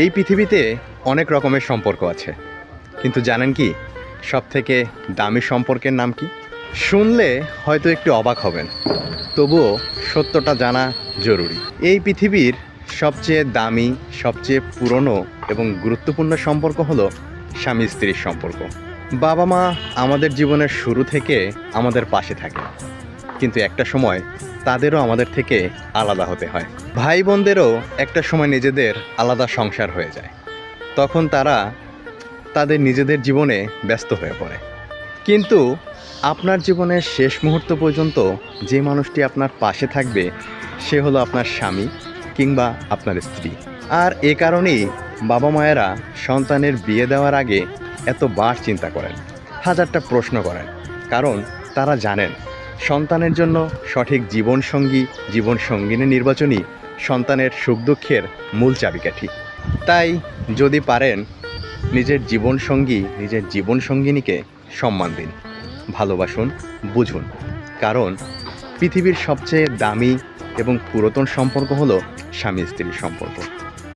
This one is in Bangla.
এই পৃথিবীতে অনেক রকমের সম্পর্ক আছে, কিন্তু জানেন কি সবথেকে দামি সম্পর্কের নাম কি? শুনলে হয়তো একটু অবাক হবেন, তবুও সত্যটা জানা জরুরি। এই পৃথিবীর সবচেয়ে দামি, সবচেয়ে পুরনো এবং গুরুত্বপূর্ণ সম্পর্ক হলো স্বামী স্ত্রীর সম্পর্ক। বাবা মা আমাদের জীবনের শুরু থেকে আমাদের পাশে থাকে, কিন্তু একটা সময় তাদেরও আমাদের থেকে আলাদা হতে হয়। ভাই বোনদেরও একটা সময় নিজেদের আলাদা সংসার হয়ে যায়, তখন তারা তাদের নিজেদের জীবনে ব্যস্ত হয়ে পড়ে। কিন্তু আপনার জীবনের শেষ মুহূর্ত পর্যন্ত যে মানুষটি আপনার পাশে থাকবে সে হলো আপনার স্বামী কিংবা আপনার স্ত্রী। আর এ কারণেই বাবা মায়েরা সন্তানের বিয়ে দেওয়ার আগে এতবার চিন্তা করেন, হাজারটা প্রশ্ন করেন, কারণ তারা জানেন সন্তানের জন্য সঠিক জীবনসঙ্গিনী নির্বাচনই সন্তানের সুখ দুঃখের মূল চাবিকাঠি। তাই যদি পারেন নিজের জীবনসঙ্গিনীকে সম্মান দিন, ভালোবাসুন, বুঝুন, কারণ পৃথিবীর সবচেয়ে দামি এবং পুরাতন সম্পর্ক হলো স্বামী স্ত্রীর সম্পর্ক।